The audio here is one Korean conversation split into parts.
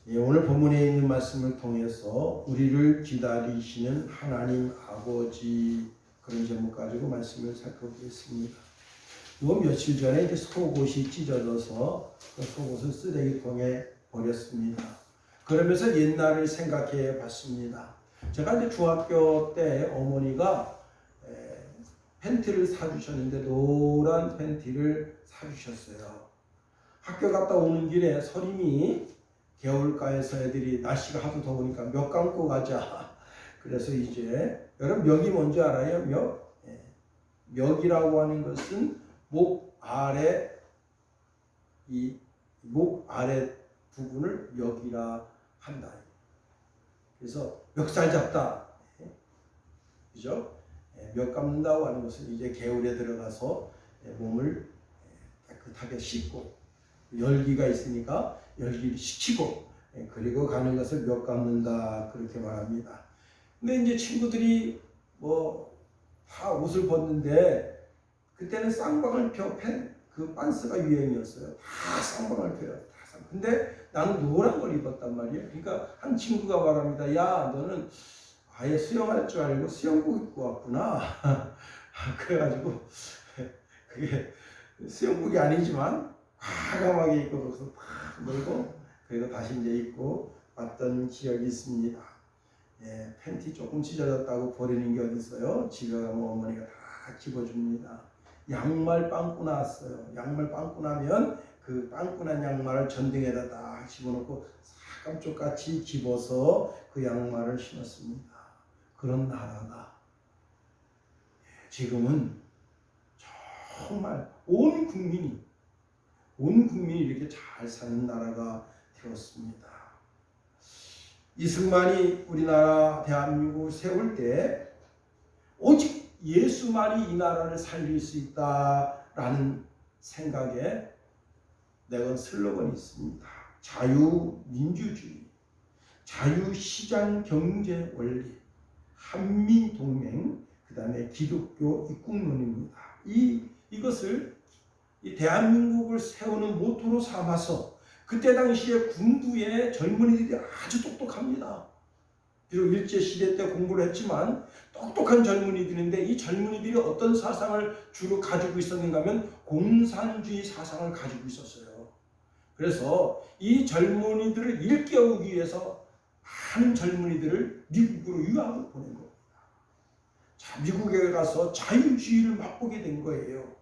예, 오늘 본문에 있는 말씀을 통해서 우리를 기다리시는 하나님 아버지 그런 제목 가지고 말씀을 살펴보겠습니다. 요 며칠 전에 이제 속옷이 찢어져서 그 속옷을 쓰레기통에 버렸습니다. 그러면서 옛날을 생각해 봤습니다. 제가 이제 중학교 때 어머니가 팬티를 사주셨는데 노란 팬티를 사주셨어요. 학교 갔다 오는 길에 서림이 겨울가에서 애들이 날씨가 하도 더우니까 멱 감고 가자. 그래서 이제 여러분 멱이 뭔지 알아요? 멱? 멱이라고 하는 것은 목 아래 이 목 아래 부분을 멱이라 한다. 그래서 멱살 잡다. 그죠? 멱 감는다고 하는 것은 이제 겨울에 들어가서 몸을 깨끗하게 씻고 열기가 있으니까 열기를 식히고 그리고 가는 것을 멱 감는다 그렇게 말합니다. 근데 이제 친구들이 뭐 다 옷을 벗는데 그때는 쌍방울 그 반스가 유행이었어요. 다 쌍방울 펴요. 근데 나는 노란 걸 입었단 말이에요. 그러니까 한 친구가 말합니다. 야, 너는 아예 수영할 줄 알고 수영복 입고 왔구나. 그래가지고 그게 수영복이 아니지만 과감하게 입고 거기서 팍 놀고 그리고 다시 이제 입고 왔던 기억이 있습니다. 팬티 조금 찢어졌다고 버리는 게 어디 있어요? 집에 가면 어머니가 다 집어줍니다. 양말 빵꾸 났어요. 양말 빵꾸 나면 그 빵꾸 난 양말을 전등에다 딱 집어넣고 깜쪽같이 집어서 그 양말을 신었습니다. 그런 나라가 지금은 정말 온 국민이 이렇게 잘 사는 나라가 되었습니다. 이승만이 우리나라 대한민국을 세울 때 오직 예수만이 이 나라를 살릴 수 있다라는 생각에 내건 슬로건이 있습니다. 자유민주주의, 자유시장 경제 원리, 한미동맹, 그 다음에 기독교 입국론입니다. 이것을 이 대한민국을 세우는 모토로 삼아서 그때 당시에 군부의 젊은이들이 아주 똑똑합니다. 비록 일제시대 때 공부를 했지만 똑똑한 젊은이들인데 이 젊은이들이 어떤 사상을 주로 가지고 있었는가 하면 공산주의 사상을 가지고 있었어요. 그래서 이 젊은이들을 일깨우기 위해서 많은 젊은이들을 미국으로 유학을 보낸 겁니다. 자, 미국에 가서 자유주의를 맛보게 된 거예요.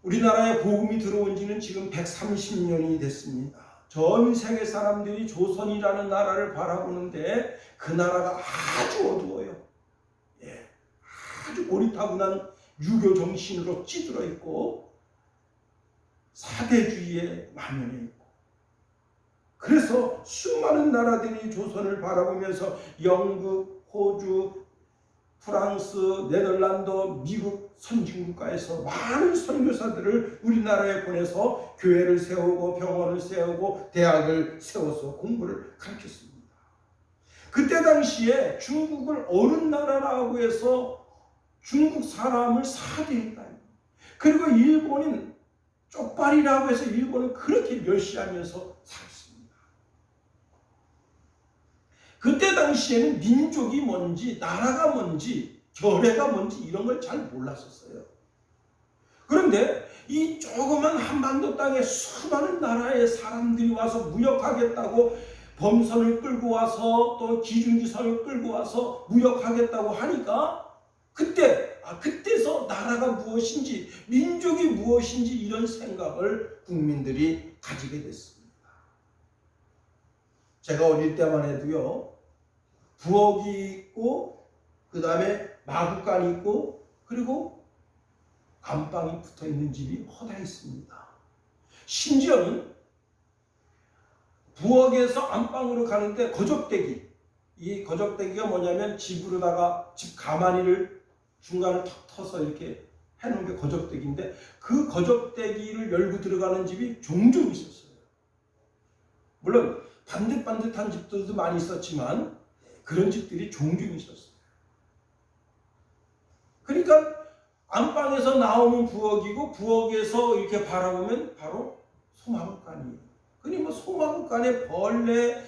우리나라에 복음이 들어온 지는 지금 130년이 됐습니다. 전 세계 사람들이 조선이라는 나라를 바라보는데 그 나라가 아주 어두워요. 아주 고리타분한 유교 정신으로 찌들어 있고 사대주의에 만연해 있고 그래서 수많은 나라들이 조선을 바라보면서 영국, 호주, 프랑스, 네덜란드, 미국 선진국가에서 많은 선교사들을 우리나라에 보내서 교회를 세우고 병원을 세우고 대학을 세워서 공부를 가르쳤습니다. 그때 당시에 중국을 어느 나라라고 해서 중국 사람을 사대했다. 그리고 일본인 쪽발이라고 해서 일본을 그렇게 멸시하면서 살았습니다. 그때 당시에는 민족이 뭔지 나라가 뭔지 결례가 뭔지 이런 걸 잘 몰랐었어요. 그런데 이 조그만 한반도 땅에 수많은 나라의 사람들이 와서 무역하겠다고 범선을 끌고 와서 또 기중지선을 끌고 와서 무역하겠다고 하니까 그때서 나라가 무엇인지 민족이 무엇인지 이런 생각을 국민들이 가지게 됐습니다. 제가 어릴 때만 해도요. 부엌이 있고 그 다음에 마구간이 있고 그리고 안방이 붙어있는 집이 허다 있습니다. 심지어는 부엌에서 안방으로 가는데 거적대기, 이 거적대기가 뭐냐면 집으로다가 집 가마니를 중간을 턱 터서 이렇게 해놓은 게 거적대기인데 그 거적대기를 열고 들어가는 집이 종종 있었어요. 물론 반듯반듯한 집들도 많이 있었지만 그런 집들이 종종 있었어요. 그러니까 안방에서 나오는 부엌이고 부엌에서 이렇게 바라보면 바로 소마루간이에요. 그니 뭐 소마국 안에 벌레,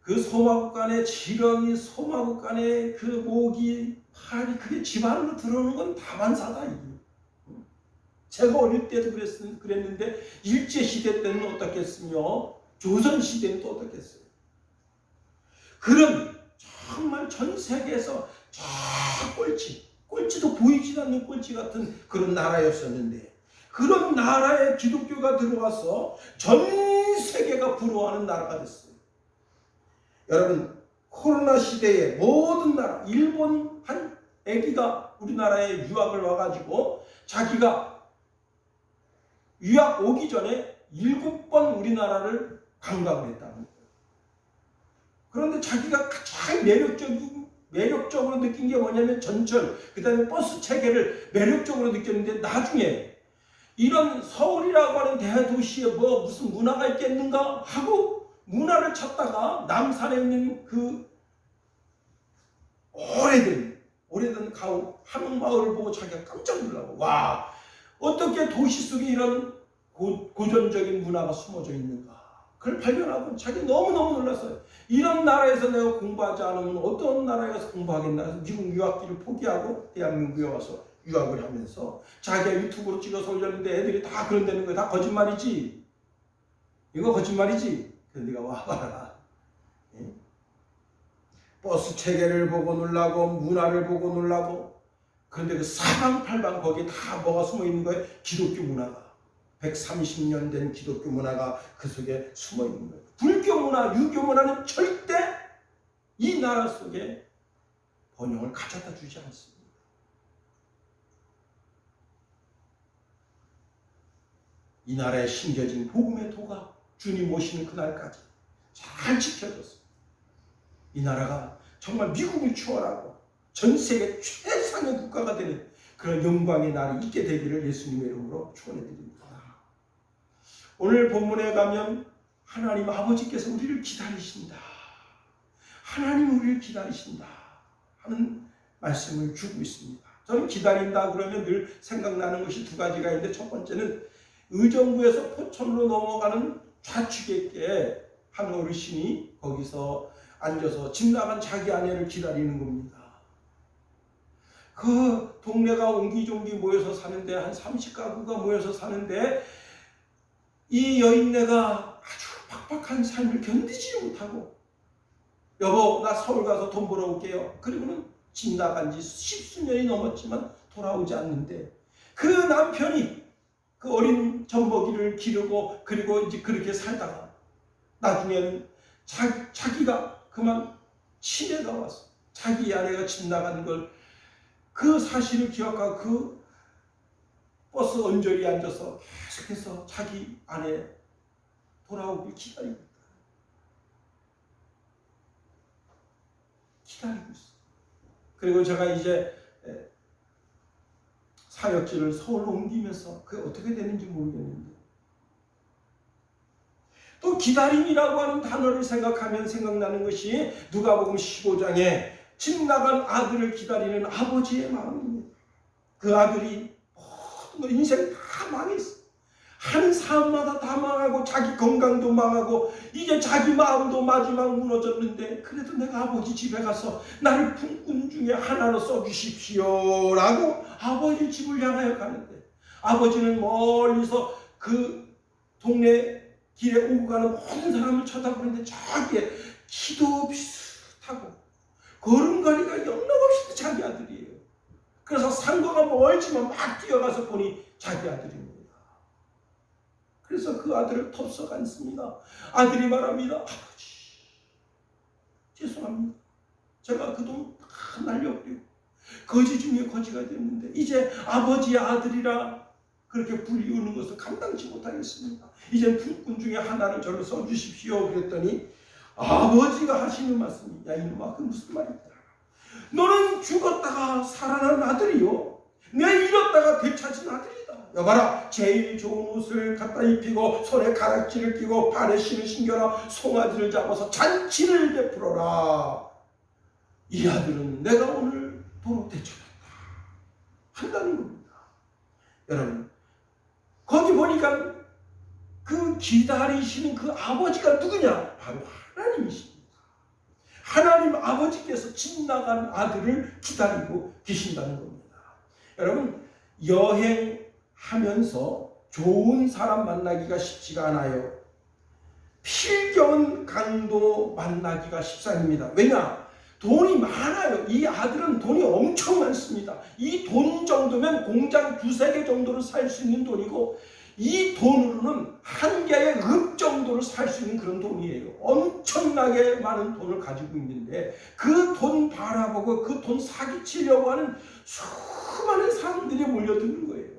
그 소마국 안에 지렁이, 소마국 안에 그 모기, 파리, 그게 집 안으로 들어오는 건 다반사다. 제가 어릴 때도 그랬는데 일제시대 때는 어떻겠으며 조선시대는 또 어떻겠어요. 그런 정말 전 세계에서 저 꼴찌도 보이지 않는 꼴찌 같은 그런 나라였었는데, 그런 나라에 기독교가 들어와서 전 세계가 부러워하는 나라가 됐어요. 여러분, 코로나 시대에 모든 나라, 일본 한 애기가 우리나라에 유학을 와가지고 자기가 유학 오기 전에 7번 우리나라를 관광을 했다는 거예요. 그런데 자기가 가장 매력적으로 느낀 게 뭐냐면 전철, 그 다음에 버스 체계를 매력적으로 느꼈는데, 나중에 이런 서울이라고 하는 대도시에 뭐 무슨 문화가 있겠는가 하고 문화를 찾다가 남산에 있는 그 오래된 가옥 한옥마을을 보고 자기가 깜짝 놀라고, 와, 어떻게 도시 속에 이런 고전적인 문화가 숨어져 있는가, 그걸 발견하고 자기 너무너무 놀랐어요. 이런 나라에서 내가 공부하지 않으면 어떤 나라에 가서 공부하겠나 해서 미국 유학기를 포기하고 대한민국에 와서 유학을 하면서 자기가 유튜브로 찍어서 올렸는데 애들이 다 그런다는 거야. 다 거짓말이지, 이거 거짓말이지. 그래서 네가 와봐라. 버스 체계를 보고 놀라고, 문화를 보고 놀라고. 그런데 그 사방팔방 거기에 다 뭐가 숨어 있는 거예요? 기독교 문화가. 130년 된 기독교 문화가 그 속에 숨어 있는 거예요. 불교 문화, 유교 문화는 절대 이 나라 속에 번영을 가져다 주지 않습니다. 이 나라에 심겨진 복음의 도가 주님 오시는 그날까지 잘 지켜졌습니다. 이 나라가 정말 미국을 추월하고 전 세계 최상의 국가가 되는 그런 영광의 날이 있게 되기를 예수님의 이름으로 축원해드립니다. 오늘 본문에 가면 하나님 아버지께서 우리를 기다리신다, 하나님 우리를 기다리신다 하는 말씀을 주고 있습니다. 저는 기다린다 그러면 늘 생각나는 것이 두 가지가 있는데, 첫 번째는 의정부에서 포천으로 넘어가는 좌측에 한 어르신이 거기서 앉아서 집 나간 자기 아내를 기다리는 겁니다. 그 동네가 옹기종기 모여서 사는데, 한 30가구가 모여서 사는데, 이 여인네가 아주 팍팍한 삶을 견디지 못하고, 여보 나 서울 가서 돈 벌어올게요. 그리고는 집 나간 지 십수년이 넘었지만 돌아오지 않는데, 그 남편이 그 어린 젖먹이를 기르고 그리고 이제 그렇게 살다가 나중에는 자기가 그만 치매가 왔어. 자기 아내가 집 나간 걸, 그 사실을 기억하고 그 버스 언저리에 앉아서 계속해서 자기 아내 돌아오길 기다리고 있다. 기다리고 있어. 그리고 제가 이제 사역지를 서울로 옮기면서 그게 어떻게 되는지 모르겠는데, 또 기다림이라고 하는 단어를 생각하면 생각나는 것이 누가복음 15장에 집 나간 아들을 기다리는 아버지의 마음입니다. 그 아들이 모든 거 인생 다 망했어. 하는 사업마다 다 망하고 자기 건강도 망하고 이제 자기 마음도 마지막 무너졌는데, 그래도 내가 아버지 집에 가서 나를 품꾼 중에 하나로 써주십시오 라고 아버지 집을 향하여 가는데, 아버지는 멀리서 그 동네 길에 오고 가는 모든 사람을 쳐다보는데 저기에 키도 비슷하고 걸음걸이가 영락없이 자기 아들이에요. 그래서 상거가 멀지만 막 뛰어가서 보니 자기 아들입니다. 그래서 그 아들을 덥석 안습니다. 아들이 말합니다. 아버지, 죄송합니다. 제가 그 돈 다 날려버리고 거지 중에 거지가 됐는데 이제 아버지의 아들이라 그렇게 불리우는 것을 감당치 못하겠습니다. 이제 품꾼 중에 하나를 저를 써주십시오. 그랬더니 아버지가 하시는 말씀이, 야 이놈아, 그 무슨 말이야. 너는 죽었다가 살아난 아들이요, 내 잃었다가 되찾은 아들이다. 여봐라, 제일 좋은 옷을 갖다 입히고 손에 가락지를 끼고 발에 신을 신겨라. 송아지를 잡아서 잔치를 베풀어라. 이 아들은 내가 오늘 도로 되찾았다 한다는 겁니다. 여러분, 거기 보니까 그 그 기다리시는 그 아버지가 누구냐? 바로 하나님이십니다. 하나님 아버지께서 집 나간 아들을 기다리고 계신다는 겁니다. 여러분, 여행하면서 좋은 사람 만나기가 쉽지가 않아요. 필경은 강도 만나기가 십상입니다. 왜냐? 돈이 많아요. 이 아들은 돈이 엄청 많습니다. 이 돈 정도면 공장 두세 개 정도를 살 수 있는 돈이고, 이 돈으로는 한 개의 읍 정도를 살 수 있는 그런 돈이에요. 엄청나게 많은 돈을 가지고 있는데, 그 돈 바라보고 그 돈 사기치려고 하는 수많은 사람들이 몰려드는 거예요.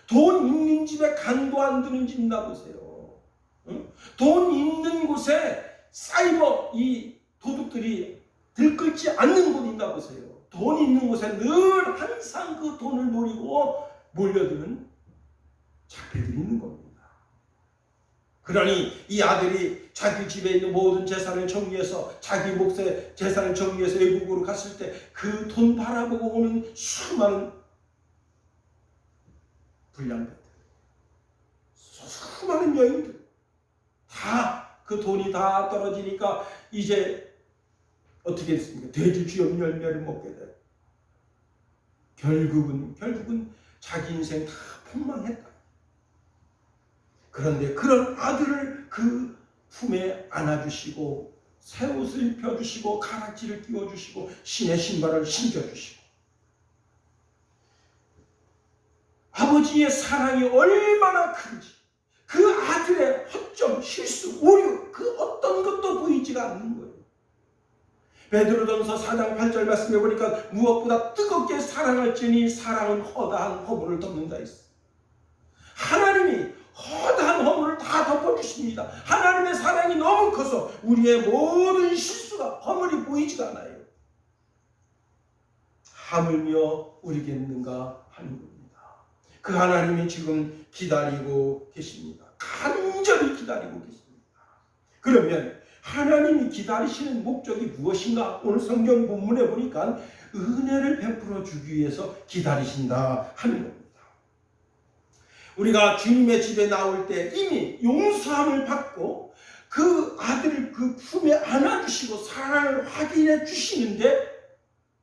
돈 있는 집에 강도 안 드는 집 나보세요. 응? 돈 있는 곳에 사이버 이 도둑들이 들끓지 않는 곳 있나 보세요. 돈 있는 곳에 늘 항상 그 돈을 노리고 몰려드는 자폐들이 있는 겁니다. 그러니 이 아들이 자기 집에 있는 모든 재산을 정리해서 자기 몫의 재산을 정리해서 외국으로 갔을 때 그 돈 바라보고 오는 수많은 불량배들, 수많은 여인들, 다 그 돈이 다 떨어지니까 이제 어떻게 됐습니까? 돼지 쥐염 열매를 먹게 돼. 결국은 자기 인생 다 폭망했다. 그런데 그런 아들을 그 품에 안아주시고 새 옷을 입혀주시고 가락지를 끼워주시고 신의 신발을 신겨주시고, 아버지의 사랑이 얼마나 큰지, 그 아들의 허점, 실수, 오류, 그 어떤 것도 보이지가 않는 거예요. 베드로전서 4장 8절 말씀해 보니까 무엇보다 뜨겁게 사랑할지니 사랑은 허다한 허물을 덮는다 했어요. 하나님이 허다한 허물을 다 덮어주십니다. 하나님의 사랑이 너무 커서 우리의 모든 실수가, 허물이 보이지가 않아요. 하물며 우리겠는가 하는 겁니다. 그 하나님이 지금 기다리고 계십니다. 간절히 기다리고 계십니다. 그러면 하나님이 기다리시는 목적이 무엇인가? 오늘 성경 본문에 보니까 은혜를 베풀어 주기 위해서 기다리신다 하는 겁니다. 우리가 주님의 집에 나올 때 이미 용서함을 받고 그 아들을 그 품에 안아주시고 사랑을 확인해 주시는데,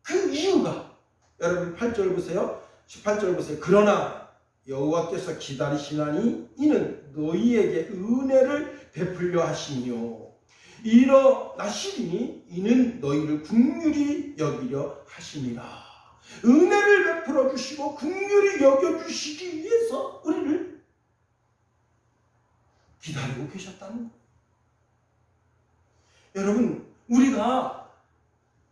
그 이유가, 여러분 8절 보세요. 18절 보세요. 그러나 여호와께서 기다리시나니 이는 너희에게 은혜를 베풀려 하시며 일어나시리니 이는 너희를 긍휼히 여기려 하시니라. 은혜를 베풀어 주시고 긍휼히 여겨 주시기 위해서 우리를 기다리고 계셨다는 거예요. 여러분, 우리가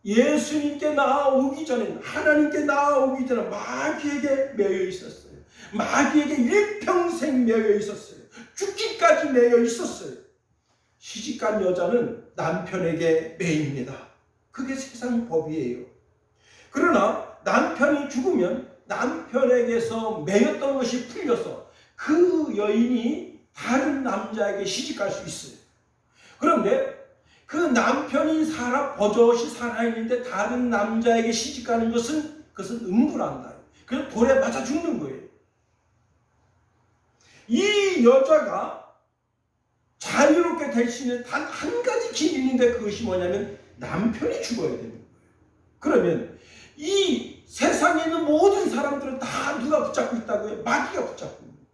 예수님께 나아오기 전에, 하나님께 나아오기 전에 마귀에게 매여 있었어요. 마귀에게 일평생 매여 있었어요. 죽기까지 매여 있었어요. 시집간 여자는 남편에게 매입니다. 그게 세상 법이에요. 그러나 남편이 죽으면 남편에게서 매였던 것이 풀려서 그 여인이 다른 남자에게 시집갈 수 있어요. 그런데 그 남편이 버젓이 살아있는데 다른 남자에게 시집가는 것은, 그것은 음부란다. 그래서 돌에 맞아 죽는 거예요. 이 여자가 자유롭게 될 수 있는 단 한 가지 길이 있는데, 그것이 뭐냐면 남편이 죽어야 되는 거예요. 그러면 이 세상에 있는 모든 사람들은 다 누가 붙잡고 있다고요? 마귀가 붙잡고 있는 거예요.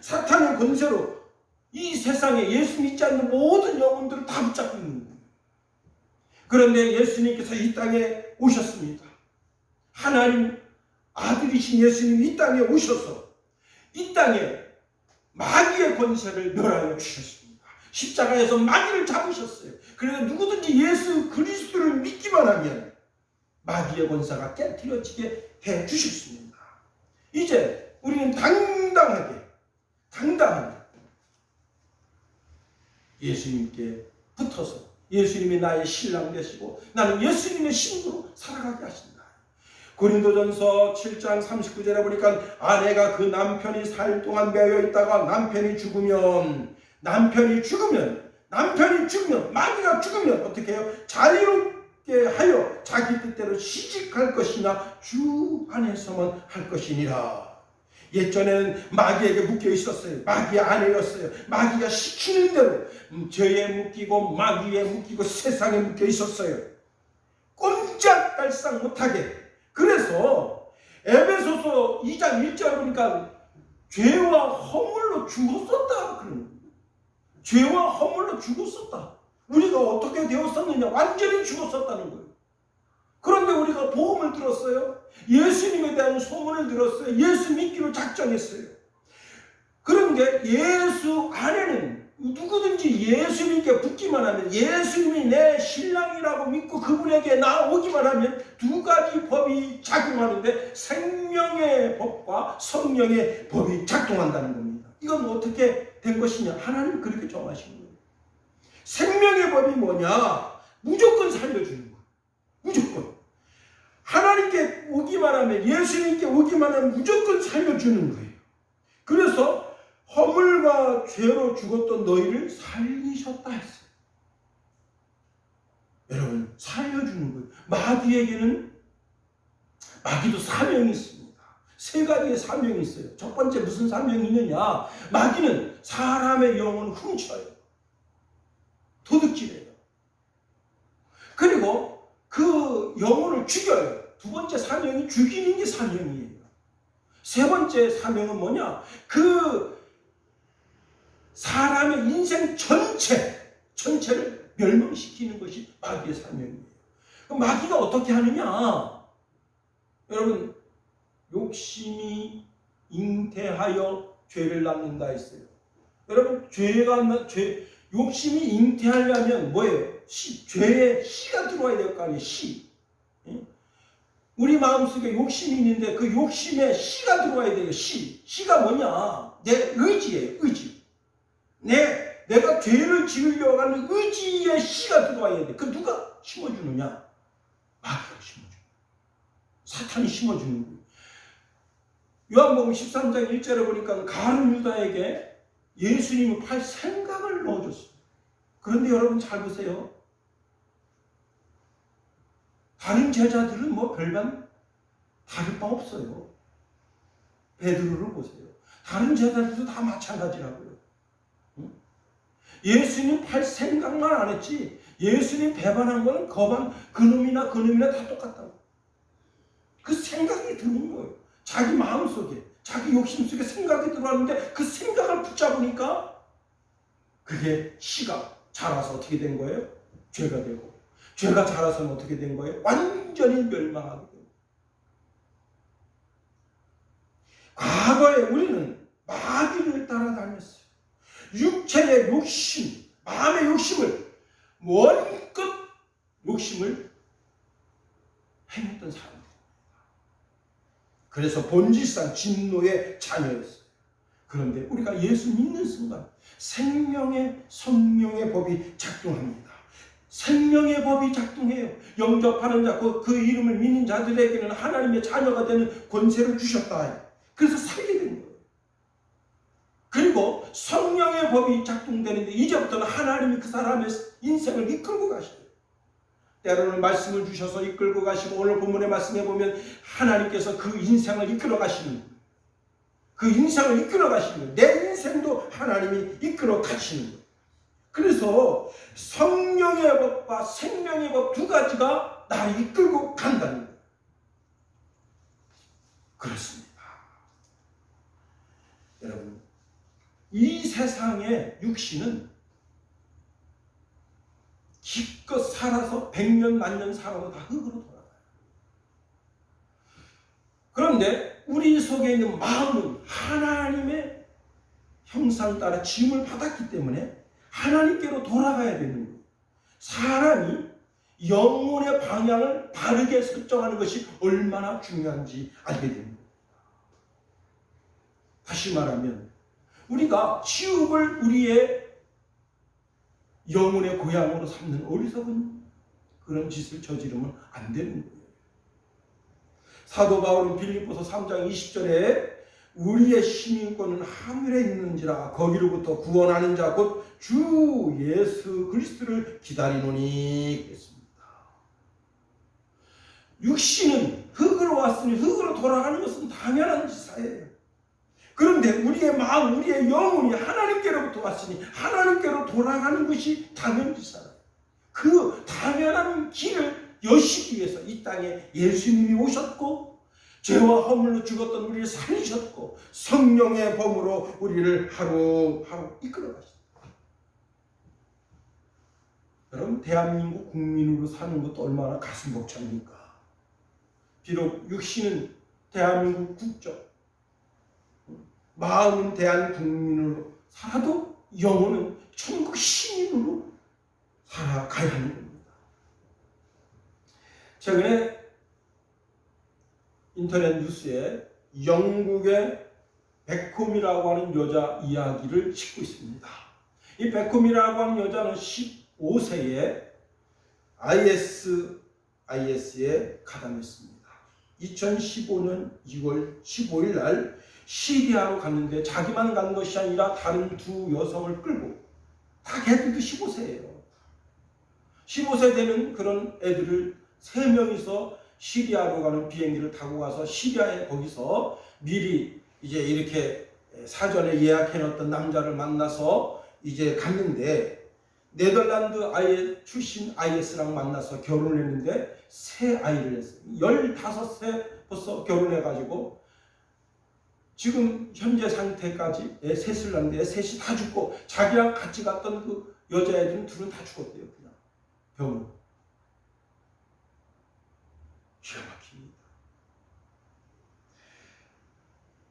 사탄의 권세로 이 세상에 예수 믿지 않는 모든 영혼들을 다 붙잡고 있는 거예요. 그런데 예수님께서 이 땅에 오셨습니다. 하나님 아들이신 예수님이 이 땅에 오셔서 이 땅에 마귀의 권세를 멸하여 주셨습니다. 십자가에서 마귀를 잡으셨어요. 그래서 누구든지 예수 그리스도를 믿기만 하면 마귀의 권세가 깨트려지게 해 주셨습니다. 이제 우리는 당당하게 예수님께 붙어서 예수님이 나의 신랑 되시고 나는 예수님의 신부로 살아가게 하신다. 고린도전서 7장 39절에 보니까 아내가 그 남편이 살 동안 매여 있다가 남편이 죽으면 마귀가 죽으면 어떻게 해요? 자유롭게 하여 자기 뜻대로 시집갈 것이나 주 안에서만 할 것이니라. 옛전에는 마귀에게 묶여 있었어요. 마귀의 아내였어요. 마귀가 시키는 대로 죄에 묶이고 마귀에 묶이고 세상에 묶여 있었어요. 꼼짝달싹 못하게. 그래서 에베소서 2장 1절 보니까 죄와 허물로 죽었었다 그러는 거예요. 죄와 허물로 죽었었다. 우리가 어떻게 되었었느냐? 완전히 죽었었다는 거예요. 그런데 우리가 복음을 들었어요. 예수님에 대한 소문을 들었어요. 예수 믿기로 작정했어요. 그런데 예수 안에는 누구든지 예수님께 붙기만 하면, 예수님이 내 신랑이라고 믿고 그분에게 나오기만 하면 두 가지 법이 작용하는데 생명의 법과 성령의 법이 작동한다는 겁니다. 이건 어떻게 된 것이냐? 하나님 그렇게 정하신 거예요. 생명의 법이 뭐냐? 무조건 살려주는 거예요. 무조건. 하나님께 오기만 하면, 예수님께 오기만 하면 무조건 살려주는 거예요. 그래서 허물과 죄로 죽었던 너희를 살리셨다 했어요. 여러분, 살려주는 거예요. 마귀도 사명이 있습니다. 세 가지의 사명이 있어요. 첫 번째 무슨 사명이 있느냐? 마귀는 사람의 영혼을 훔쳐요. 도둑질해요. 그리고 그 영혼을 죽여요. 두 번째 사명이 죽이는 게 사명이에요. 세 번째 사명은 뭐냐? 그 사람의 인생 전체를 멸망시키는 것이 마귀의 사명이에요. 그럼 마귀가 어떻게 하느냐? 여러분, 욕심이 잉태하여 죄를 낳는다 했어요. 여러분, 욕심이 잉태하려면 뭐예요? 죄의 씨가 들어와야 될 거 아니에요. 씨. 우리 마음속에 욕심이 있는데 그 욕심에 씨가 들어와야 돼요. 씨가 뭐냐? 내 의지예요. 의지. 내가 죄를 지으려고 하는 의지의 씨가 들어와야 돼. 그 누가 심어주느냐? 마귀가 심어줘요. 사탄이 심어주는 거예요. 요한복음 13장 1절에 보니까 가룟 유다에게 예수님이 팔 생각을 넣어줬어요. 그런데 여러분 잘 보세요. 다른 제자들은 뭐 별반 다를 바 없어요. 베드로를 보세요. 다른 제자들도 다 마찬가지라고요. 예수님 팔 생각만 안 했지, 예수님 배반한 거는 그놈이나 다 똑같다고. 그 생각이 드는 거예요. 자기 마음속에, 자기 욕심 속에 생각이 들어왔는데 그 생각을 붙잡으니까 그게 씨가 자라서 어떻게 된 거예요? 죄가 되고, 죄가 자라서는 어떻게 된 거예요? 완전히 멸망하게 돼요. 과거에 우리는 마귀를 따라다녔어요. 육체의 욕심, 마음의 욕심을, 원끝 욕심을 행했던 사람들. 그래서 본질상 진노의 자녀였어요. 그런데 우리가 예수 믿는 순간 생명의 성령의 법이 작동합니다. 생명의 법이 작동해요. 영접하는 자, 그 이름을 믿는 자들에게는 하나님의 자녀가 되는 권세를 주셨다. 그래서 살게 된 거예요. 그리고 성령의 법이 작동되는데 이제부터는 하나님이 그 사람의 인생을 이끌고 가시죠. 때로는 말씀을 주셔서 이끌고 가시고, 오늘 본문의 말씀에 보면 하나님께서 그 인생을 이끌어 가시는 거예요. 그 인생을 이끌어 가시는 거예요. 내 인생도 하나님이 이끌어 가시는 거예요. 그래서 성령의 법과 생명의 법 두 가지가 나를 이끌고 간다는 거예요. 그렇습니다. 여러분, 이 세상의 육신은 기껏 살아서 100년 만년 살아도 다 흙으로 돌아가요. 그런데 우리 속에 있는 마음은 하나님의 형상 따라 지음을 받았기 때문에 하나님께로 돌아가야 되는 거예요. 사람이 영혼의 방향을 바르게 설정하는 것이 얼마나 중요한지 알게 됩니다. 다시 말하면 우리가 지옥을 우리의 영혼의 고향으로 삼는 어리석은 그런 짓을 저지르면 안 되는 거예요. 사도 바울은 빌립보서 3장 20절에 우리의 시민권은 하늘에 있는지라 거기로부터 구원하는 자 곧 주 예수 그리스도를 기다리노니 그랬습니다. 육신은 흙으로 왔으니 흙으로 돌아가는 것은 당연한 지사예요. 그런데 우리의 마음, 우리의 영혼이 하나님께로부터 왔으니 하나님께로 돌아가는 것이 당연이잖아요. 그 당연한 길을 여시기 위해서 이 땅에 예수님이 오셨고 죄와 허물로 죽었던 우리를 살리셨고 성령의 범으로 우리를 하루하루 이끌어 가셨습니다. 여러분, 대한민국 국민으로 사는 것도 얼마나 가슴 벅찹니까? 비록 육신은 대한민국 국적, 마음은 대한국민으로 살아도 영혼은 천국 시민으로 살아가야 하는 겁니다. 최근에 인터넷 뉴스에 영국의 베콤이라고 하는 여자 이야기를 싣고 있습니다. 이 베콤이라고 하는 여자는 15세에 IS에 가담했습니다. 2015년 2월 15일 날 시리아로 갔는데 자기만 간 것이 아니라 다른 두 여성을 끌고, 다 걔들도 15세예요. 15세 되는 그런 애들을 3명이서 시리아로 가는 비행기를 타고 가서 시리아에 거기서 미리 이제 이렇게 사전에 예약해 놓았던 남자를 만나서 이제 갔는데, 네덜란드 출신 IS랑 만나서 결혼을 했는데 새 아이를 했어요. 15세 벌써 결혼해가지고 지금 현재 상태까지 애 셋을 낳는데 애 셋이 다 죽고, 자기랑 같이 갔던 그 여자애들은 둘은 다 죽었대요. 그냥 병으로. 기가 막힙니다.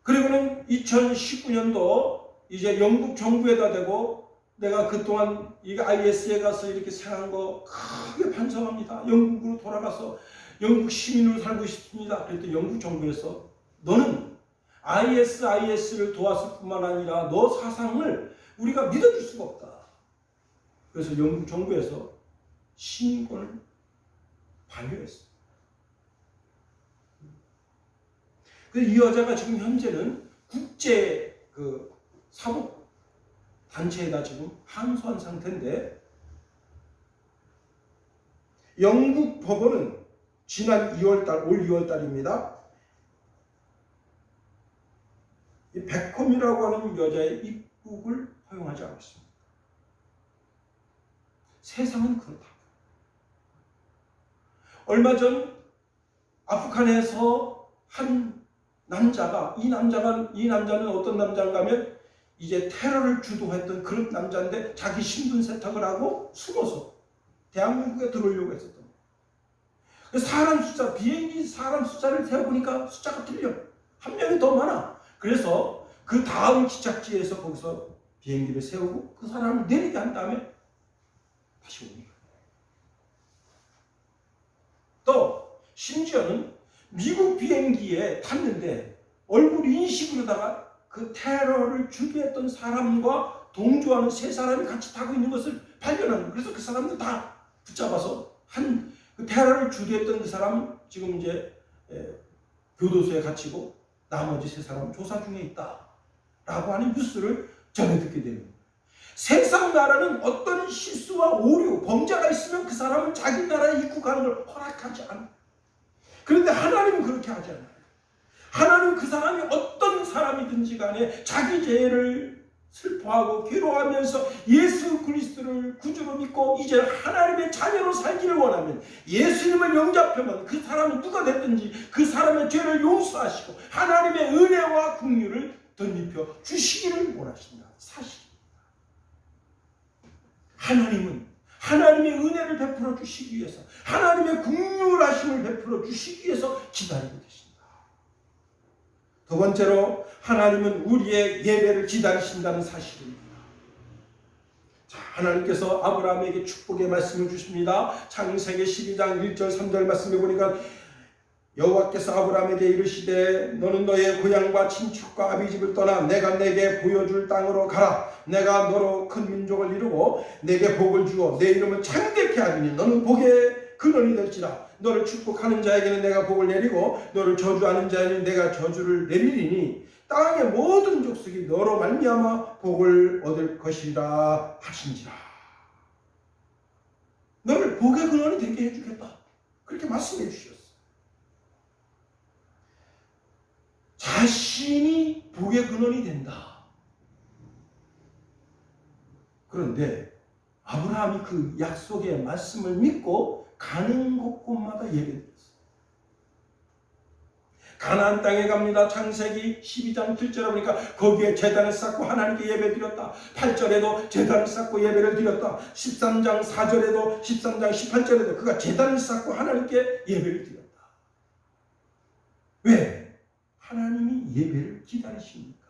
그리고는 2019년도 이제 영국 정부에다 대고, 내가 그동안 이 IS에 가서 이렇게 생한 거 크게 반성합니다. 영국으로 돌아가서 영국 시민으로 살고 싶습니다. 그랬더니 영국 정부에서 너는 IS를 도왔을 뿐만 아니라 너 사상을 우리가 믿어줄 수가 없다. 그래서 영국 정부에서 시민권을 반려했습니다. 그래서 이 여자가 지금 현재는 국제 사법 단체에다 지금 항소한 상태인데, 영국 법원은 지난 2월달, 올 2월달입니다. 이 베콤이라고 하는 여자의 입국을 허용하지 않고 있습니다. 세상은 그렇다. 얼마 전 아프간에서 한 남자가, 이 남자는 어떤 남자인가 하면 이제 테러를 주도했던 그런 남자인데, 자기 신분 세탁을 하고 숨어서 대한민국에 들어오려고 했었던 거예요. 사람 숫자, 비행기 사람 숫자를 세어보니까 숫자가 틀려. 한 명이 더 많아. 그래서 그 다음 기착지에서 거기서 비행기를 세우고 그 사람을 내리게 한 다음에 다시 오는 거예요. 또 심지어는 미국 비행기에 탔는데 얼굴 인식으로다가 그 테러를 주도했던 사람과 동조하는 3사람이 같이 타고 있는 것을 발견한 거예요. 그래서 그 사람들 다 붙잡아서 그 테러를 주도했던 그 사람 지금 이제 교도소에 갇히고 나머지 3사람은 조사 중에 있다라고 하는 뉴스를 전해 듣게 되는 거예요. 세상 나라는 어떤 실수와 오류, 범죄가 있으면 그 사람은 자기 나라에 입국하는 걸 허락하지 않아요. 그런데 하나님은 그렇게 하지 않아요. 하나님은 그 사람이 어떤 사람이든지 간에 자기 죄를 슬퍼하고 괴로워하면서 예수 그리스도를 구주로 믿고 이제 하나님의 자녀로 살기를 원하면, 예수님을 영접하면 그 사람이 누가 됐든지 그 사람의 죄를 용서하시고 하나님의 은혜와 긍휼을 덧입혀 주시기를 원하신다. 사실입니다. 하나님은 하나님의 은혜를 베풀어 주시기 위해서, 하나님의 긍휼하심을 베풀어 주시기 위해서 기다리고 계십니다. 두 번째로, 하나님은 우리의 예배를 기다리신다는 사실입니다. 자, 하나님께서 아브라함에게 축복의 말씀을 주십니다. 창세기 12장 1절 3절 말씀에 보니까 여호와께서 아브라함에게 이르시되 너는 너의 고향과 친척과 아비집을 떠나 내가 내게 보여줄 땅으로 가라. 내가 너로 큰 민족을 이루고 내게 복을 주어 내 이름을 창대케 하리니 너는 복의 근원이 될지라. 너를 축복하는 자에게는 내가 복을 내리고 너를 저주하는 자에게는 내가 저주를 내리리니 땅의 모든 족속이 너로 말미암아 복을 얻을 것이라 하신지라. 너를 복의 근원이 되게 해주겠다. 그렇게 말씀해 주셨어요. 자신이 복의 근원이 된다. 그런데 아브라함이 그 약속의 말씀을 믿고 가는 곳곳마다 예배드렸어요. 가나안 땅에 갑니다. 창세기 12장 7절에 보니까 거기에 제단을 쌓고 하나님께 예배드렸다. 8절에도 제단을 쌓고 예배를 드렸다. 13장 4절에도 13장 18절에도 그가 제단을 쌓고 하나님께 예배를 드렸다. 왜? 하나님이 예배를 기다리십니까?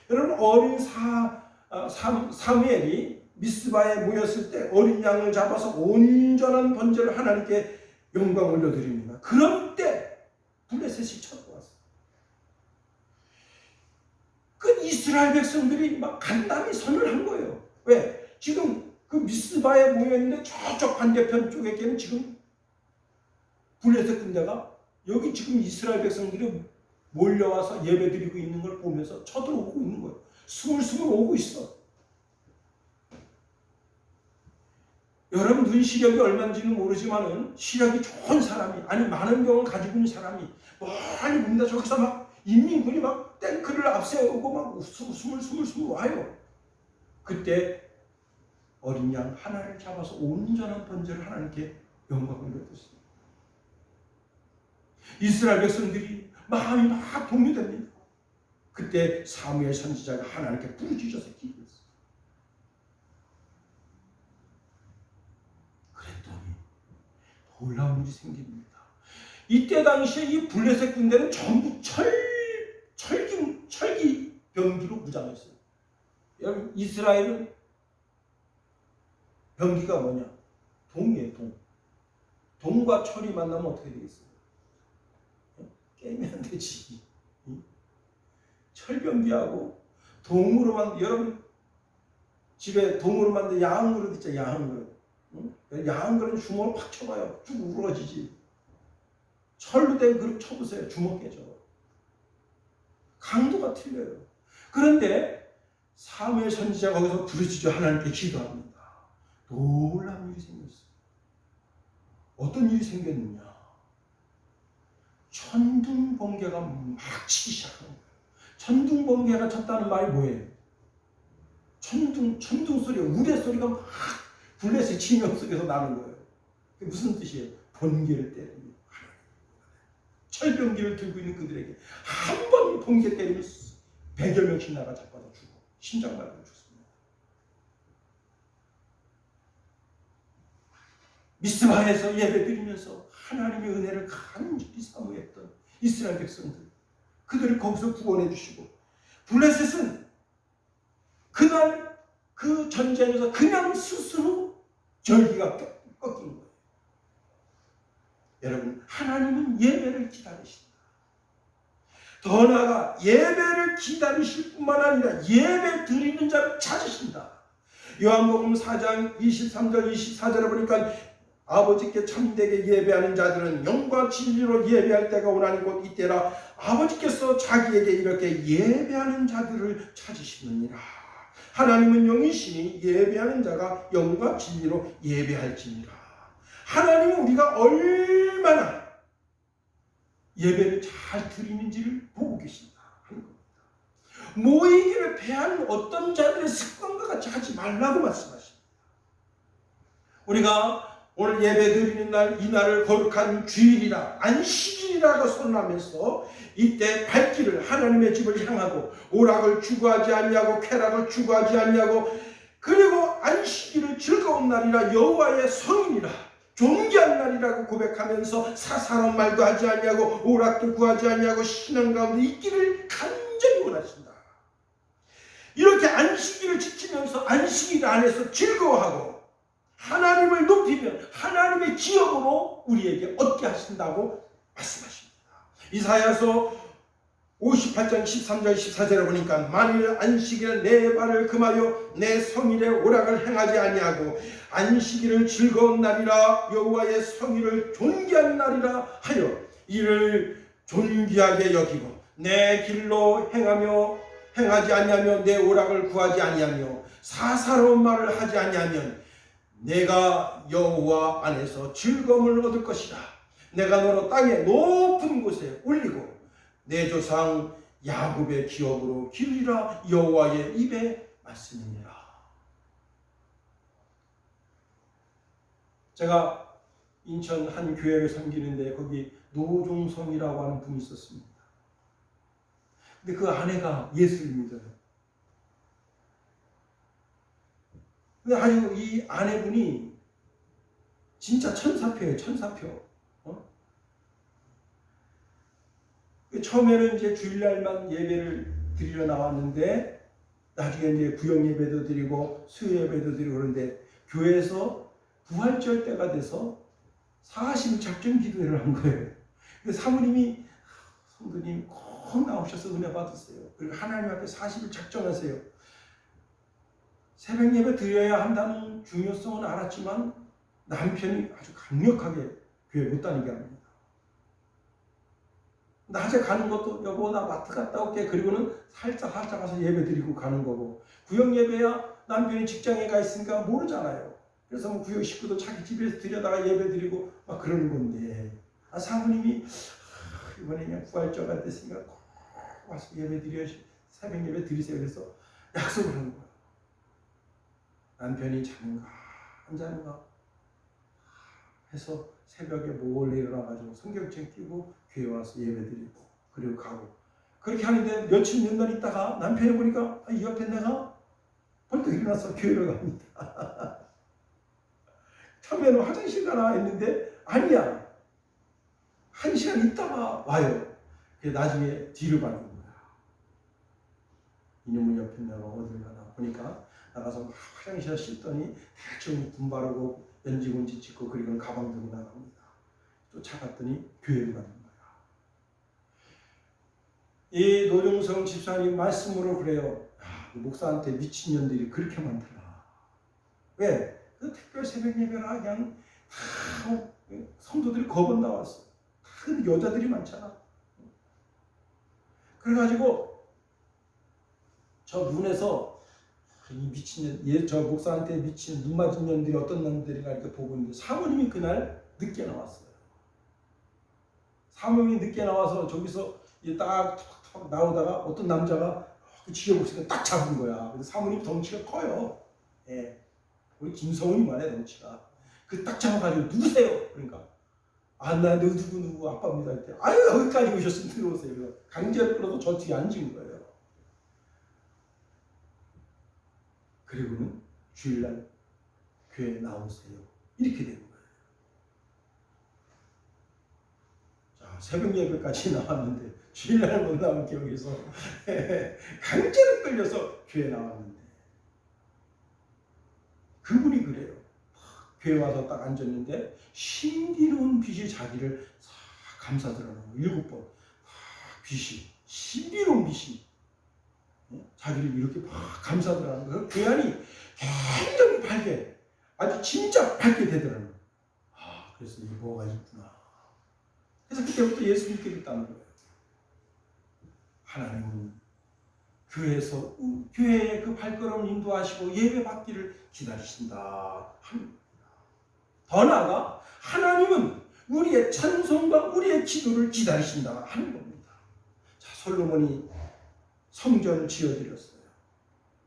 여러분, 어린 사무엘이 미스바에 모였을 때 어린 양을 잡아서 온전한 번제를 하나님께 영광 올려드립니다. 그런 때 블레셋이 쳐들어왔어요. 그 이스라엘 백성들이 막 간담이 선을 한 거예요. 왜? 지금 그 미스바에 모여있는데 저쪽 반대편 쪽에는 지금 블레셋 군대가 여기 지금 이스라엘 백성들이 몰려와서 예배드리고 있는 걸 보면서 쳐들어오고 있는 거예요. 스물스물 오고 있어. 여러분, 눈 시력이 얼마인지는 모르지만은 시력이 좋은 사람이, 아니 많은 병을 가지고 있는 사람이 멀리 봅니다. 저기서 막 인민군이 막 탱크를 앞세우고 막 스물스물 와요. 그때 어린 양 하나를 잡아서 온전한 번제를 하나님께 영광을 올려드렸습니다. 이스라엘 백성들이 마음이 막 동요됩니다. 그때 사무엘 선지자가 하나님께 부르짖어서 기도했어요. 그랬더니 놀라운 일이 생깁니다. 이때 당시에 이 블레셋 군대는 전부 철기 병기로 무장했어요. 여러분, 이스라엘은 병기가 뭐냐? 동이에요, 동. 동과 철이 만나면 어떻게 되겠어요? 깨면 안 되지. 철병기하고 동으로 여러분 집에 동으로 만든 야한 그릇 있죠, 야한 그릇. 야한 그릇은 주먹을 팍 쳐봐요. 쭉 우러지지. 철로 된 그릇 쳐보세요. 주먹 깨져. 강도가 틀려요. 그런데 사무엘 선지자가 거기서 부르짖어 하나님께 기도합니다. 놀라운 일이 생겼어요. 어떤 일이 생겼느냐? 천둥 번개가 막 치기 시작하는 거예요. 천둥 번개가 쳤다는 말이 뭐예요? 천둥 소리, 우레 소리가 막 블레셋 진영 속에서 나는 거예요. 그게 무슨 뜻이에요? 번개를 때리는 철병기를 들고 있는 그들에게 한 번 번개 때리면 100여 명씩 나가 자빠져 죽어. 심장마비로 죽습니다. 미스바에서 예배드리면서 하나님의 은혜를 간절히 사모했던 이스라엘 백성들, 그들을 거기서 구원해 주시고, 블레셋은 그날 그 전쟁에서 그냥 스스로 절기가 꺾인 거예요. 여러분, 하나님은 예배를 기다리신다. 더 나아가 예배를 기다리실 뿐만 아니라 예배 드리는 자를 찾으신다. 요한복음 4장 23절 24절에 보니까 아버지께 참되게 예배하는 자들은 영과 진리로 예배할 때가 오나니 곧 이때라. 아버지께서 자기에게 이렇게 예배하는 자들을 찾으시느니라. 하나님은 영이시니 예배하는 자가 영과 진리로 예배할지니라. 하나님은 우리가 얼마나 예배를 잘 드리는지를 보고 계신다 하는 겁니다. 모이기를 배하는 어떤 자들의 습관과 같이 하지 말라고 말씀하십니다. 우리가 오늘 예배 드리는 날, 이 날을 거룩한 주일이라, 안식일이라고 선언하면서 이때 발길을 하나님의 집을 향하고 오락을 추구하지 않냐고, 쾌락을 추구하지 않냐고, 그리고 안식일을 즐거운 날이라, 여호와의 성인이라, 존귀한 날이라고 고백하면서 사사로운 말도 하지 않냐고, 오락도 구하지 않냐고 신앙 가운데 있기를 간절히 원하신다. 이렇게 안식일을 지키면서 안식일 안에서 즐거워하고 하나님을 높이면 하나님의 기업으로 우리에게 얻게 하신다고 말씀하십니다. 이사야서 58장 13절 14절에 보니까 만일 안식일에 내 발을 금하여 내 성일에 오락을 행하지 아니하고 안식일을 즐거운 날이라 여호와의 성일을 존귀한 날이라 하여 이를 존귀하게 여기고 내 길로 행하지 아니하며 내 오락을 구하지 아니하며 사사로운 말을 하지 아니하면 내가 여호와 안에서 즐거움을 얻을 것이라. 내가 너로 땅의 높은 곳에 올리고 내 조상 야곱의 기업으로 기르리라. 여호와의 입의 말씀이니라. 제가 인천 한 교회를 섬기는데 거기 노종성이라고 하는 분이 있었습니다. 근데 그 아내가 예수를 믿어요. 근데 아주 이 아내분이 진짜 천사표예요, 천사표. 처음에는 이제 주일날만 예배를 드리러 나왔는데 나중에 이제 구역 예배도 드리고 수요 예배도 드리고 그런데 교회에서 부활절 때가 돼서 40일 작정 기도회를 한 거예요. 근데 사모님이 성도님 꼭 나오셔서 은혜 받으세요. 그리고 하나님 앞에 40일 작정하세요. 새벽 예배 드려야 한다는 중요성은 알았지만 남편이 아주 강력하게 교회 못 다니게 합니다. 낮에 가는 것도 여보 나 마트 갔다 올게. 그리고는 살짝 가서 예배 드리고 가는 거고, 구역 예배야 남편이 직장에 가 있으니까 모르잖아요. 그래서 뭐 구역 식구도 자기 집에서 들여다가 예배 드리고 막 그러는 건데, 사모님이 이번에 그냥 부활절가 됐으니까 꼭 와서 예배 드려, 새벽 예배 드리세요. 그래서 약속을 하는 거예요. 남편이 자는가 안 자는가 해서 새벽에 몰래 일어나가지고 성경책 끼고 교회 와서 예배드리고 그리고 가고 그렇게 하는데 며칠 몇 날 있다가 남편이 보니까 이 옆에 내가 벌떡 일어나서 교회를 갑니다. 처음에는 화장실 가나 했는데 아니야. 1시간 있다가 와요. 나중에 뒤를 가는 거야. 이놈은 옆에 내가 어딜 가나 보니까 나가서 화장실 씻더니 대충 분 바르고 연지곤지 찍고 그리고 가방 들고 나갑니다. 쫓아갔더니 교회를 가는 거야. 이 노종성 집사님 말씀으로 그래요. 목사한테 미친년들이 그렇게 많더라. 왜? 그 특별 새벽 예배라 그냥 다 성도들이 거번 나왔어. 다 여자들이 많잖아. 그래가지고 저 문에서 이 미친년, 저 목사한테 미친 눈 맞은 년들이 어떤 놈들인가 이렇게 보고 있는데 사모님이 그날 늦게 나왔어요. 사모님이 늦게 나와서 저기서 딱 나오다가 어떤 남자가 지켜보니까 딱 잡은 거야. 그래서 사모님 덩치가 커요. 예. 우리 김성훈이만 해 덩치가. 그 딱 잡아가지고 누구세요? 그러니까 나 누구 아빠입니다. 이때 아유 여기까지 오셨으면 들어오세요. 강제로 끌어서 저 뒤에 앉은 거예요. 그리고는 주일날 교회 나오세요. 이렇게 된 거예요. 자, 새벽 예배까지 나왔는데 주일날 못 나온 기억에서 강제로 끌려서 교회 나왔는데 그분이 그래요. 교회 와서 딱 앉았는데 신비로운 빛이 자기를 감싸더라고요. 7번 빛이 신비로운 빛이 자기를 이렇게 막 감싸더라는 거예요. 교회 안이 굉장히 밝게, 아주 진짜 밝게 되더라는 거예요. 그래서 이게 뭐가 있구나. 그래서 그때부터 예수 믿게 됐다는 거예요. 하나님은 교회에서 교회의 그 발걸음을 인도하시고 예배 받기를 기다리신다 하는 겁니다. 더 나아가 하나님은 우리의 찬송과 우리의 기도를 기다리신다 하는 겁니다. 자, 솔로몬이 성전을 지어드렸어요.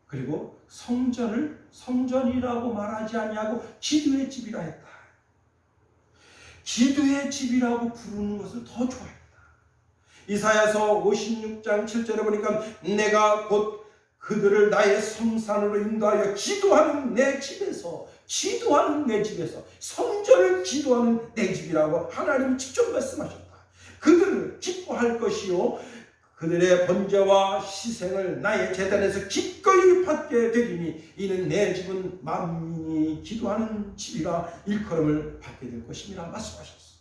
그리고 성전을 성전이라고 말하지 아니하고 기도의 집이라 했다. 기도의 집이라고 부르는 것을 더 좋아했다. 이사야서 56장 7절에 보니까 내가 곧 그들을 나의 성산으로 인도하여 기도하는 내 집에서 성전을 기도하는 내 집이라고 하나님이 직접 말씀하셨다. 그들을 기뻐할 것이요 그들의 번제와 희생을 나의 제단에서 기꺼이 받게 되리니 이는 내 집은 만민이 기도하는 집이라 일컬음을 받게 될 것임이라 말씀하셨습니다.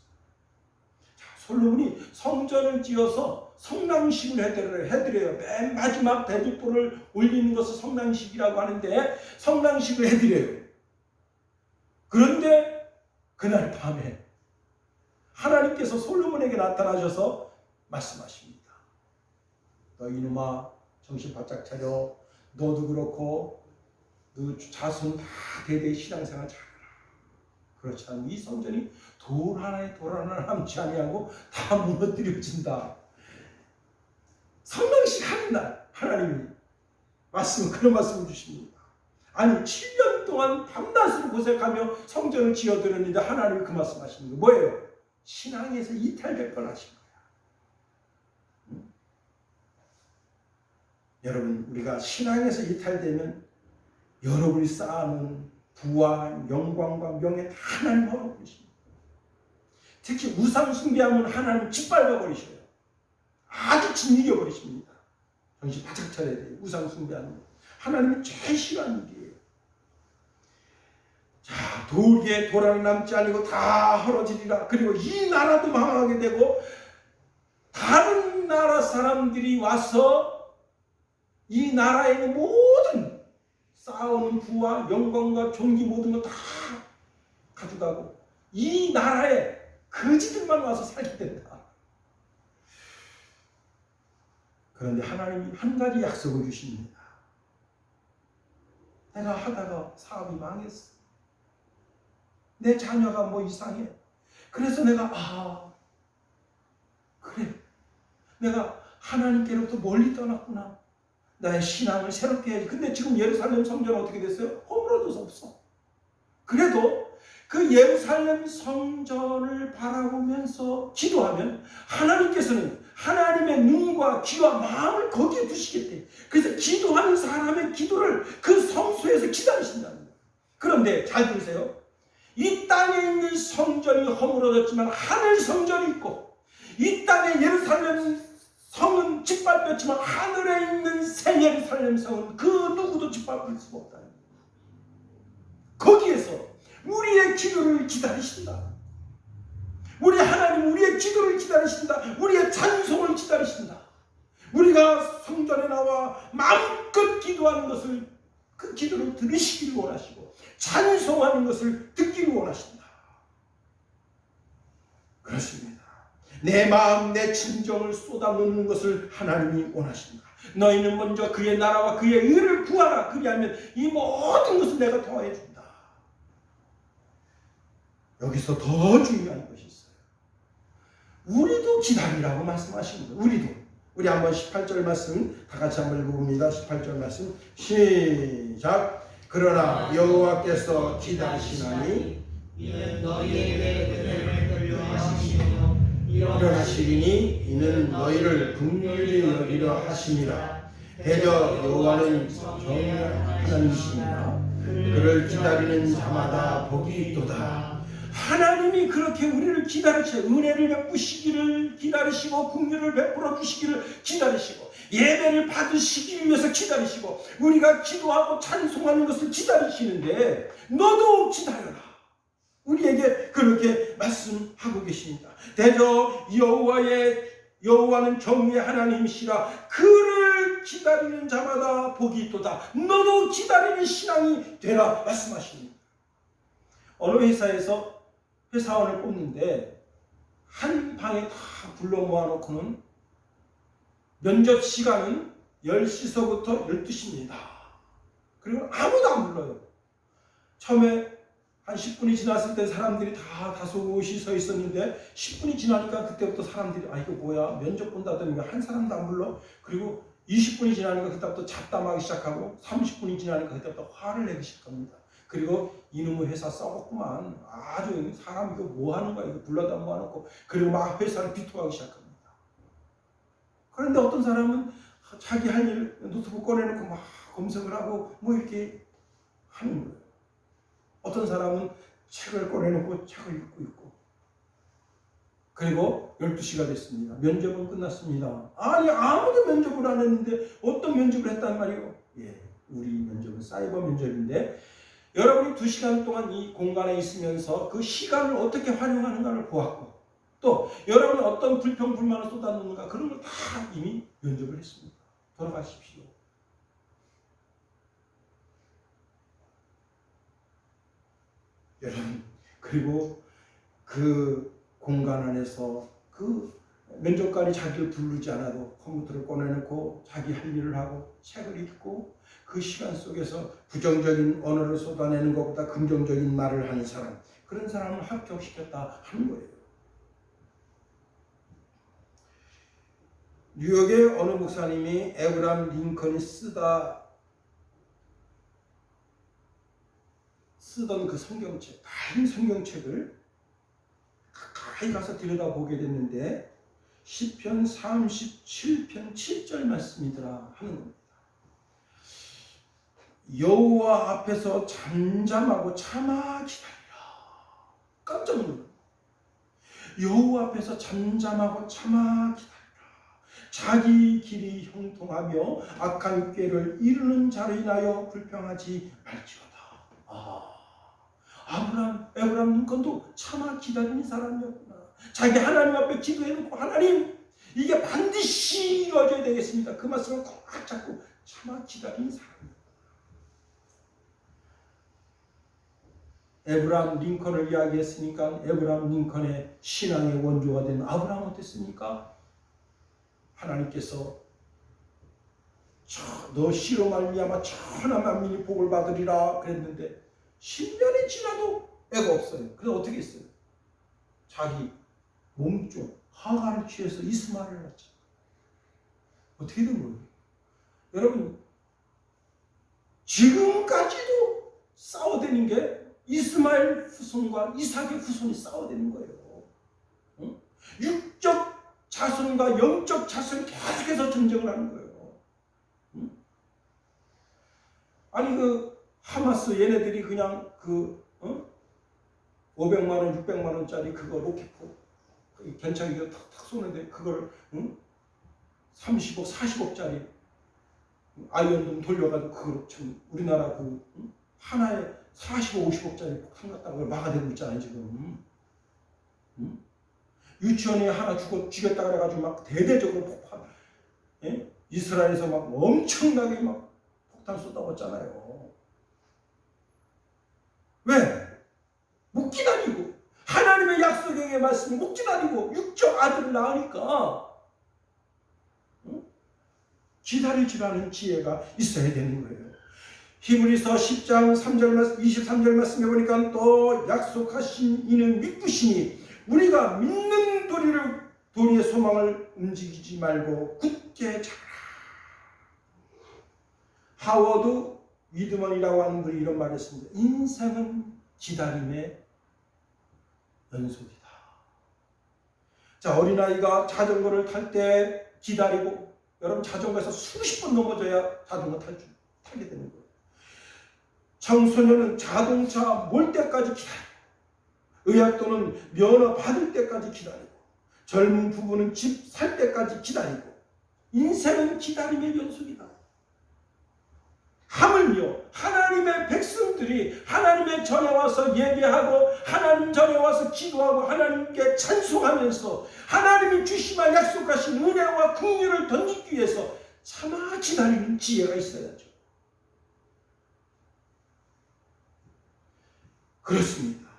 솔로몬이 성전을 지어서 성랑식을 해드려요. 맨 마지막 대뒷불을 올리는 것을 성랑식이라고 하는데 성랑식을 해드려요. 그런데 그날 밤에 하나님께서 솔로몬에게 나타나셔서 말씀하십니다. 너 이놈아 정신 바짝 차려. 너도 그렇고 너 자손 다 대대 신앙생활 잘해라. 그렇지 않으면 이 성전이 돌 하나에 돌 하나 남지 아니하고 다 무너뜨려진다. 성령식 하는 날 하나님이 그런 말씀을 주십니다. 아니 7년 동안 밤낮으로 고생하며 성전을 지어드렸는데 하나님이 그 말씀하시는 게 뭐예요? 신앙에서 이탈될 걸 하신 거야. 여러분, 우리가 신앙에서 이탈되면 여러분이 쌓아놓은 부와 영광과 명예 다 하나님 허락하십니다. 특히 우상 숭배하면 하나님 짓밟아 버리셔요. 아주 짓이겨 버리십니다. 정신 바짝 차려야 돼요. 우상 숭배하는 거. 하나님이 제일 싫어하는 일이에요. 자, 돌 위에 돌 하나 남지 아니고 다 헐어지리라. 그리고 이 나라도 망하게 되고 다른 나라 사람들이 와서 이 나라에 있는 모든 쌓아오는 부와 영광과 존귀 모든 거 다 가져가고 이 나라에 거지들만 와서 살게 된다. 그런데 하나님이 한 가지 약속을 주십니다. 내가 하다가 사업이 망했어. 내 자녀가 뭐 이상해. 그래서 내가 그래. 내가 하나님께로부터 멀리 떠났구나. 나의 신앙을 새롭게 해야지. 근데 지금 예루살렘 성전은 어떻게 됐어요? 허물어져서 없어. 그래도 그 예루살렘 성전을 바라보면서 기도하면 하나님께서는 하나님의 눈과 귀와 마음을 거기에 두시겠대. 그래서 기도하는 사람의 기도를 그 성소에서 기다리신다는 거예요. 그런데 잘 들으세요. 이 땅에 있는 성전이 허물어졌지만 하늘 성전이 있고 이 땅에 예루살렘 성은 짓밟혔지만 하늘에 있는 새 예루살렘 성은 그 누구도 짓밟을 수가 없다는 거예요. 거기에서 우리의 기도를 기다리신다. 우리 하나님 우리의 기도를 기다리신다. 우리의 찬송을 기다리신다. 우리가 성전에 나와 마음껏 기도하는 것을 그 기도를 들으시기를 원하시고 찬송하는 것을 듣기를 원하신다. 그렇습니다. 내 마음 내 진정을 쏟아놓는 것을 하나님이 원하신다. 너희는 먼저 그의 나라와 그의 의를 구하라. 그리하면 이 모든 것을 내가 더해 준다. 여기서 더 중요한 것이 있어요. 우리도 기다리라고 말씀하시는 거예요. 우리 한번 18절 말씀 다 같이 한번 읽어봅니다. 18절 말씀 시작. 그러나 여호와께서 기다리시나니 이는 너희에게 은혜를 돌려하시며 일어나시리니 이는 너희를 긍휼히 여기려 하심이라. 대저 여호와는 정의한 하나님이시니라. 그를 기다리는 자마다 복이 있도다. 하나님이 그렇게 우리를 기다리시고 은혜를 베푸시기를 기다리시고 긍휼을 베풀어 주시기를 기다리시고 예배를 받으시기 위해서 기다리시고 우리가 기도하고 찬송하는 것을 기다리시는데 너도 기다려라. 우리에게 그렇게 말씀하고 계십니다. 대저 여호와는 정의의 하나님이시라. 그를 기다리는 자마다 복이 있도다. 너도 기다리는 신앙이 되라 말씀하십니다. 어느 회사에서 회사원을 뽑는데 한 방에 다 불러 모아놓고는 면접 시간은 10시서부터 12시입니다. 그리고 아무도 안 불러요. 처음에 한 10분이 지났을 때 사람들이 다 다소곳이 서 있었는데 10분이 지나니까 그때부터 사람들이 이거 뭐야 면접 본다더니 한 사람도 안 불러. 그리고 20분이 지나니까 그때부터 잡담하기 시작하고 30분이 지나니까 그때부터 화를 내기 시작합니다. 그리고 이놈의 회사 썩었구만. 아주 사람 이거 뭐 하는 거야. 이거 불러다 모아놓고. 그리고 막 회사를 비토하기 시작합니다. 그런데 어떤 사람은 자기 할 일 노트북 꺼내놓고 막 검색을 하고 뭐 이렇게 하는 거예요. 어떤 사람은 책을 꺼내놓고 책을 읽고 있고. 그리고 12시가 됐습니다. 면접은 끝났습니다. 아니 아무도 면접을 안 했는데 어떤 면접을 했단 말이에요. 우리 면접은 사이버 면접인데 여러분이 2시간 동안 이 공간에 있으면서 그 시간을 어떻게 활용하는가를 보았고 또 여러분이 어떤 불평불만을 쏟아놓는가 그런 걸 다 이미 면접을 했습니다. 돌아가십시오. 여러분 그리고 그 공간 안에서 그 면접관이 자기를 부르지 않아도 컴퓨터를 꺼내놓고 자기 할 일을 하고 책을 읽고 그 시간 속에서 부정적인 언어를 쏟아내는 것보다 긍정적인 말을 하는 사람 그런 사람을 합격시켰다 하는 거예요. 뉴욕의 어느 목사님이 에브라함 링컨이 쓰던 그 성경책, 긴 성경책을 가까이 가서 들여다보게 됐는데 시편 37편 7절 말씀이더라 하는 겁니다. 여호와 앞에서 잠잠하고 참아 기다리라. 깜짝 놀랐어요. 여호와 앞에서 잠잠하고 참아 기다리라. 자기 길이 형통하며 악한 꾀를 이루는 자로 인하여 불평하지 말지어다. 에브라함 링컨도 참아 기다리는 사람이었구나. 자기 하나님 앞에 기도해놓고 하나님 이게 반드시 이루어져야 되겠습니다. 그 말씀을 꽉 잡고 참아 기다리는 사람이었구나. 에브라함 링컨을 이야기했으니까 에브라함 링컨의 신앙의 원조가 된 아브라함 어땠습니까? 하나님께서 너 씨로 말미암아 천하 만민이 복을 받으리라 그랬는데 10년이 지나도 애가 없어요. 그래서 어떻게 했어요? 자기 몸종 하가를 취해서 이스마엘을 낳죠. 어떻게 된 거예요? 여러분 지금까지도 싸워대는 게 이스마엘 후손과 이삭의 후손이 싸워대는 거예요. 응? 육적 자손과 영적 자손이 계속해서 전쟁을 하는 거예요. 응? 아니 하마스 얘네들이 그냥 500만 원, 600만 원짜리 그거 로켓포 견착기가 탁탁 쏘는데 그걸 30억, 40억짜리 아이언돔 돌려가지고 그걸 참 우리나라 하나에 40억, 50억짜리 폭탄 갖다가 그걸 막아대고 있잖아요 지금. 유치원에 하나 죽였다 그래가지고 막 대대적으로 폭탄, 예? 이스라엘에서 막 엄청나게 막 폭탄 쏟아붓잖아요. 왜? 못 기다리고 하나님의 약속의 말씀을 못 기다리고 육적 아들을 낳으니까 기다릴 줄 아는 지혜가 있어야 되는 거예요. 히브리서 10장 3절 23절 말씀해 보니까 또 약속하신 이는 믿으시니 우리가 믿는 도리의 소망을 움직이지 말고 굳게 잡아라. 하워드 위드먼이라고 하는 분이 이런 말을 했습니다. 인생은 기다림의 연속이다. 자, 어린아이가 자전거를 탈 때 기다리고, 여러분 자전거에서 수십 번 넘어져야 자전거 타게 되는 거예요. 청소년은 자동차 몰 때까지 기다리고, 의학도는 면허 받을 때까지 기다리고, 젊은 부부는 집 살 때까지 기다리고, 인생은 기다림의 연속이다. 하물며 하나님의 백성들이 하나님의 전에 와서 예배하고 하나님 전에 와서 기도하고 하나님께 찬송하면서 하나님이 주시마 약속하신 은혜와 긍휼을 던지기 위해서 참아 기다리는 지혜가 있어야죠. 그렇습니다.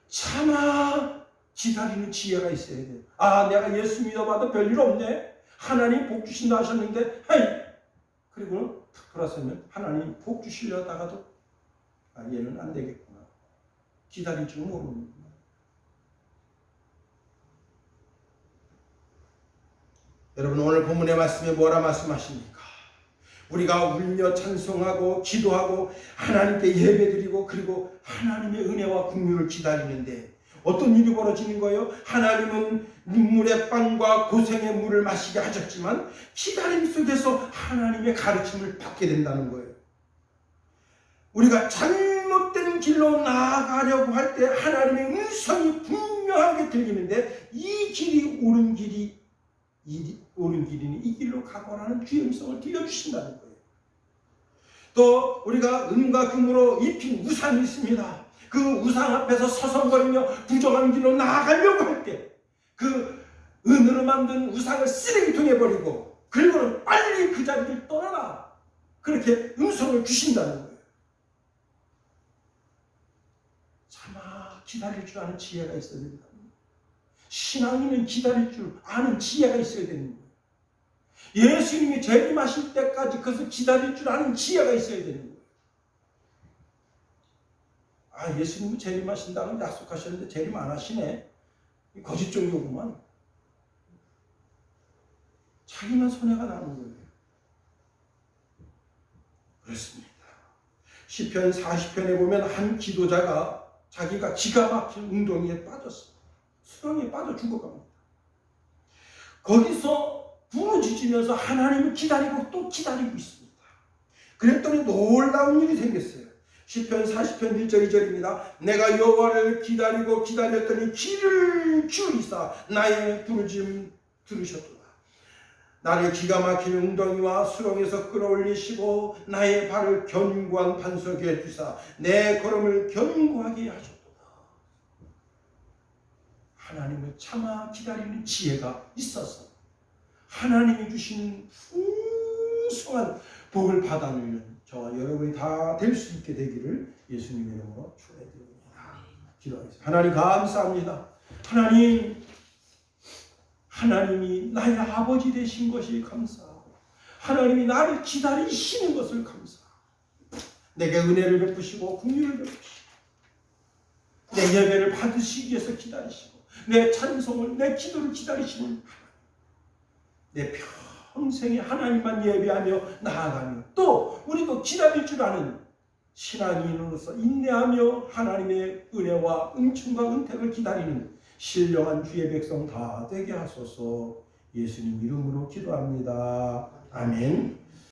참아 기다리는 지혜가 있어야 돼요. 내가 예수 믿어봐도 별일 없네. 하나님 복 주신다 하셨는데 그리고 탁 돌아서면 하나님 복 주시려다가도 얘는 안 되겠구나. 기다릴 줄 모르는구나. 여러분 오늘 본문의 말씀에 뭐라 말씀하십니까? 우리가 울며 찬송하고 기도하고 하나님께 예배드리고 그리고 하나님의 은혜와 긍휼을 기다리는데 어떤 일이 벌어지는 거예요? 하나님은 눈물의 빵과 고생의 물을 마시게 하셨지만 기다림 속에서 하나님의 가르침을 받게 된다는 거예요. 우리가 잘못된 길로 나아가려고 할 때 하나님의 음성이 분명하게 들리는데 이 길이 옳은 길이니 이 길로 가거라는 주의 음성을 들려주신다는 거예요. 또 우리가 은과 금으로 입힌 우상이 있습니다. 그 우상 앞에서 서성거리며 부정한 길로 나아가려고 할 때 그 은으로 만든 우상을 쓰레기통에 버리고 그리고는 빨리 그 자리를 떠나라. 그렇게 음성을 주신다는 거예요. 참아 기다릴 줄 아는 지혜가 있어야 된다. 신앙인은 기다릴 줄 아는 지혜가 있어야 되는 거예요. 예수님이 재림하실 때까지 그것을 기다릴 줄 아는 지혜가 있어야 되는 거예요. 예수님은 재림하신다는 약속하셨는데 재림 안 하시네. 거짓 종교구만. 자기만 손해가 나는 거예요. 그렇습니다. 시편 40편에 보면 한 기도자가 자기가 기가 막힌 웅덩이에 빠졌어. 수렁에 빠져 죽어갑니다. 거기서 부르짖으면서 하나님을 기다리고 또 기다리고 있습니다. 그랬더니 놀라운 일이 생겼어요. 시편 40편 1절 2절입니다. 내가 여호와를 기다리고 기다렸더니 귀를 기울이사 나의 부르짖음 들으셨도다. 나를 기가 막힌 웅덩이와 수렁에서 끌어올리시고 나의 발을 견고한 반석에 두사 내 걸음을 견고하게 하셨도다. 하나님을 참아 기다리는 지혜가 있어서 하나님이 주시는 풍성한 복을 받아 누리는 저와 여러분이 다 될 수 있게 되기를 예수님의 이름으로 축원드립니다. 기도하겠습니다. 하나님 감사합니다. 하나님이 나의 아버지 되신 것이 감사하고 하나님이 나를 기다리시는 것을 감사하고 내게 은혜를 베푸시고 긍휼을 베푸시고 내 예배를 받으시기 위해서 기다리시고 내 찬송을 내 기도를 기다리시는 하나님, 내 평생에 하나님만 예배하며 나아가며 또 우리도 기다릴 줄 아는 신앙인으로서 인내하며 하나님의 은혜와 은총과 은택을 기다리는 신령한 주의 백성 다 되게 하소서. 예수님 이름으로 기도합니다. 아멘.